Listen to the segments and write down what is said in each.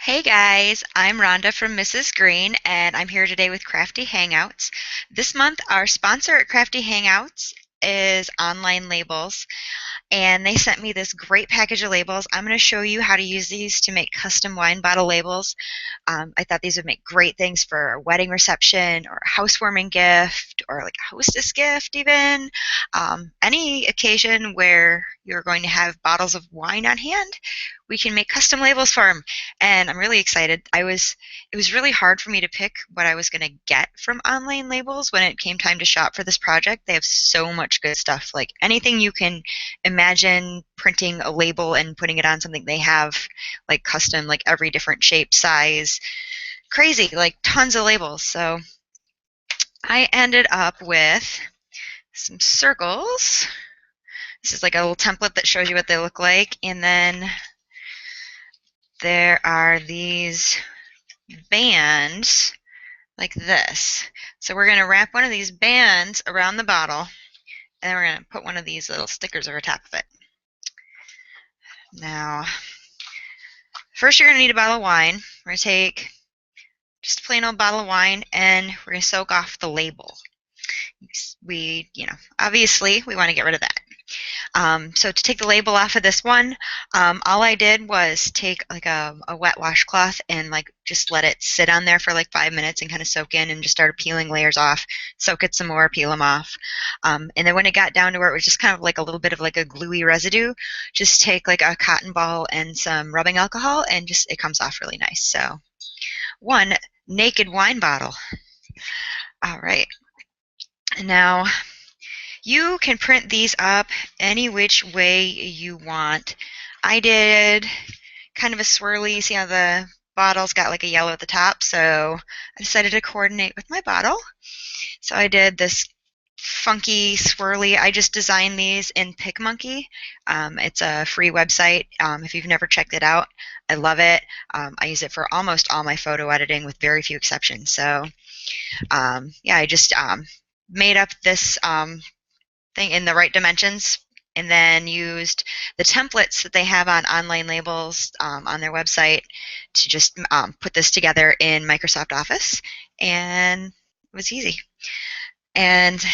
Hey guys, I'm Rhonda from Mrs. Green, and I'm here today with Crafty Hangouts. This month, our sponsor at Crafty Hangouts is Online Labels, and they sent me this great package of labels. I'm going to show you how to use these to make custom wine bottle labels. I thought these would make great things for a wedding reception or a housewarming gift or like a hostess gift, even. Any occasion where you're going to have bottles of wine on hand, we can make custom labels for them. And I'm really excited. It was really hard for me to pick what I was going to get from Online Labels when it came time to shop for this project. They have so much good stuff. Like anything you can imagine printing a label and putting it on something, they have like custom, like every different shape, size, crazy, like tons of labels. So I ended up with some circles. This is like a little template that shows you what they look like. And then there are these bands like this. So we're going to wrap one of these bands around the bottle, and then we're going to put one of these little stickers over top of it. Now, first you're going to need a bottle of wine. We're going to take just a plain old bottle of wine, and we're going to soak off the label. Obviously we want to get rid of that. So to take the label off of this one, all I did was take like a wet washcloth and like just let it sit on there for like 5 minutes and kind of soak in, and just started peeling layers off, soak it some more, peel them off. And then when it got down to where it was just kind of like a little bit of like a gluey residue, just take like a cotton ball and some rubbing alcohol, and just it comes off really nice. So one naked wine bottle. All right. Now you can print these up any which way you want. I did kind of a swirly, see how the bottle's got like a yellow at the top, so I decided to coordinate with my bottle. So I did this funky swirly. I just designed these in PicMonkey. It's a free website. If you've never checked it out, I love it. I use it for almost all my photo editing with very few exceptions. So yeah, I just made up this thing in the right dimensions, and then used the templates that they have on Online Labels on their website to just put this together in Microsoft Office, and it was easy. And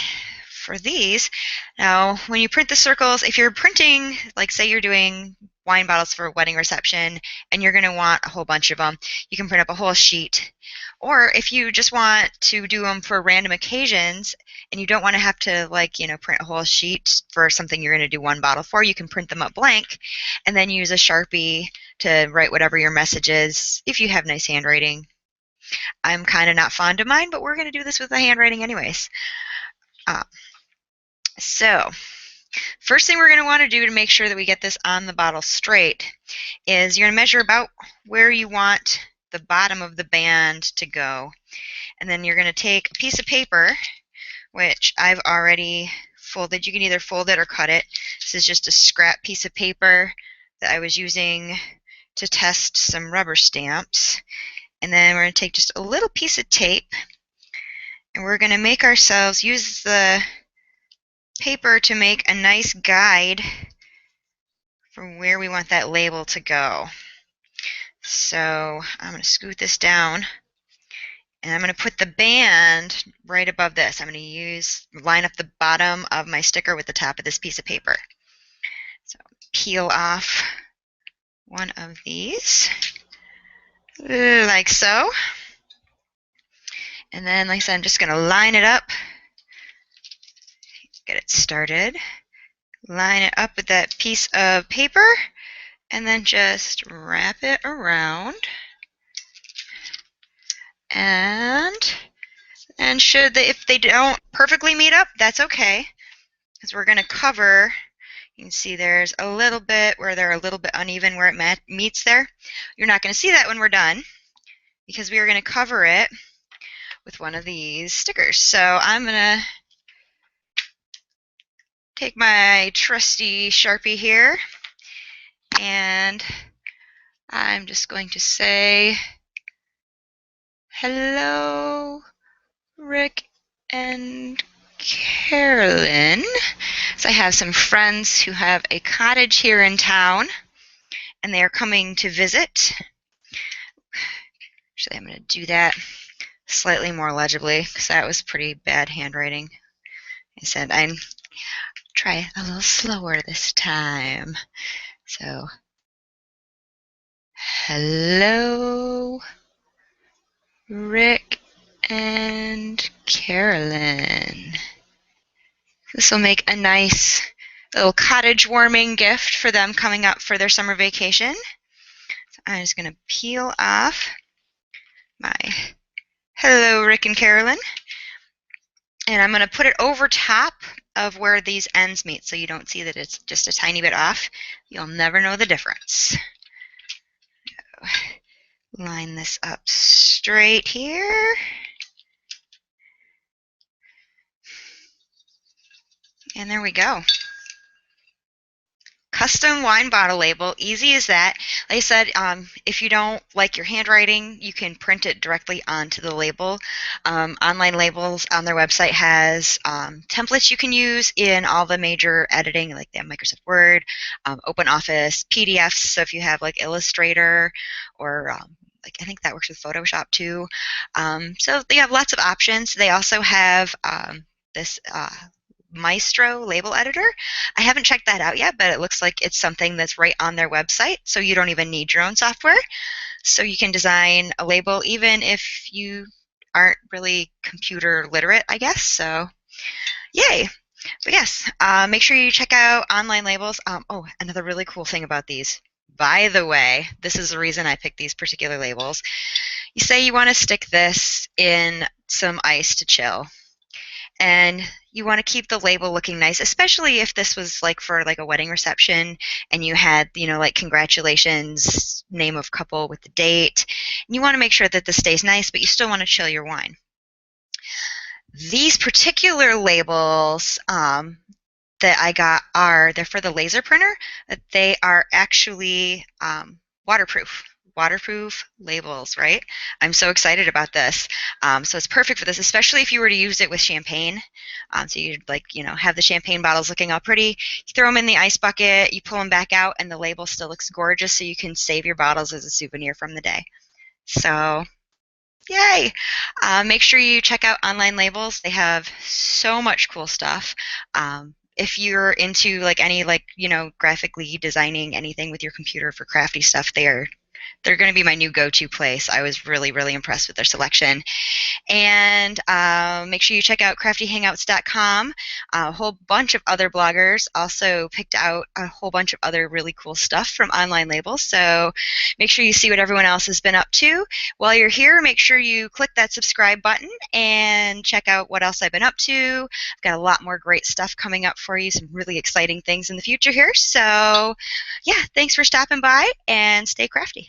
for these, now when you print the circles, if you're printing, like say you're doing wine bottles for a wedding reception and you're going to want a whole bunch of them, you can print up a whole sheet. Or if you just want to do them for random occasions and you don't want to have to print a whole sheet for something you're going to do one bottle for, you can print them up blank and then use a Sharpie to write whatever your message is if you have nice handwriting. I'm kind of not fond of mine, but we're going to do this with the handwriting anyways. Uh, so first thing we're going to want to do to make sure that we get this on the bottle straight is you're going to measure about where you want the bottom of the band to go. And then you're going to take a piece of paper, which I've already folded. You can either fold it or cut it. This is just a scrap piece of paper that I was using to test some rubber stamps. And then we're going to take just a little piece of tape, and we're going to make ourselves use the paper to make a nice guide for where we want that label to go. So I'm going to scoot this down, and I'm going to put the band right above this. I'm going to line up the bottom of my sticker with the top of this piece of paper. So peel off one of these, like so. And then, like I said, I'm just going to line it up, get it started, line it up with that piece of paper, and then just wrap it around. And if they don't perfectly meet up, that's okay, because we're going to cover. You can see there's a little bit where they're a little bit uneven where it meets there. You're not going to see that when we're done, because we are going to cover it with one of these stickers. So I'm going to take my trusty Sharpie here, and I'm just going to say, hello, Rick and Carolyn. So I have some friends who have a cottage here in town, and they are coming to visit. Actually, I'm going to do that slightly more legibly because that was pretty bad handwriting. I said I'd try a little slower this time. So, hello, Rick and Carolyn. This will make a nice little cottage warming gift for them coming up for their summer vacation. So I'm just going to peel off my hello, Rick and Carolyn. And I'm going to put it over top of where these ends meet so you don't see that it's just a tiny bit off. You'll never know the difference. Line this up straight here. And there we go. Custom wine bottle label, easy as that. Like I said, if you don't like your handwriting, you can print it directly onto the label. Online Labels on their website has templates you can use in all the major editing, like they have Microsoft Word, OpenOffice, PDFs. So if you have like Illustrator or like I think that works with Photoshop too. So they have lots of options. They also have this Maestro label editor. I haven't checked that out yet, but it looks like it's something that's right on their website, so you don't even need your own software. So you can design a label even if you aren't really computer literate, I guess. So yay. But yes, make sure you check out Online Labels. Oh, another really cool thing about these. By the way, this is the reason I picked these particular labels. You say you want to stick this in some ice to chill. And you want to keep the label looking nice, especially if this was like for like a wedding reception and you had, you know, like congratulations, name of couple with the date. And you want to make sure that this stays nice, but you still want to chill your wine. These particular labels that I got they're for the laser printer. They are actually waterproof. Waterproof labels, right? I'm so excited about this. So it's perfect for this, especially if you were to use it with champagne. So you'd like, you know, have the champagne bottles looking all pretty. You throw them in the ice bucket, you pull them back out, and the label still looks gorgeous. So you can save your bottles as a souvenir from the day. So, yay! Make sure you check out Online Labels. They have so much cool stuff. If you're into like any like, you know, graphically designing anything with your computer for crafty stuff, they're going to be my new go-to place. I was really, really impressed with their selection. And make sure you check out craftyhangouts.com. A whole bunch of other bloggers also picked out a whole bunch of other really cool stuff from Online Labels. So make sure you see what everyone else has been up to. While you're here, make sure you click that subscribe button and check out what else I've been up to. I've got a lot more great stuff coming up for you, some really exciting things in the future here. So yeah, thanks for stopping by and stay crafty.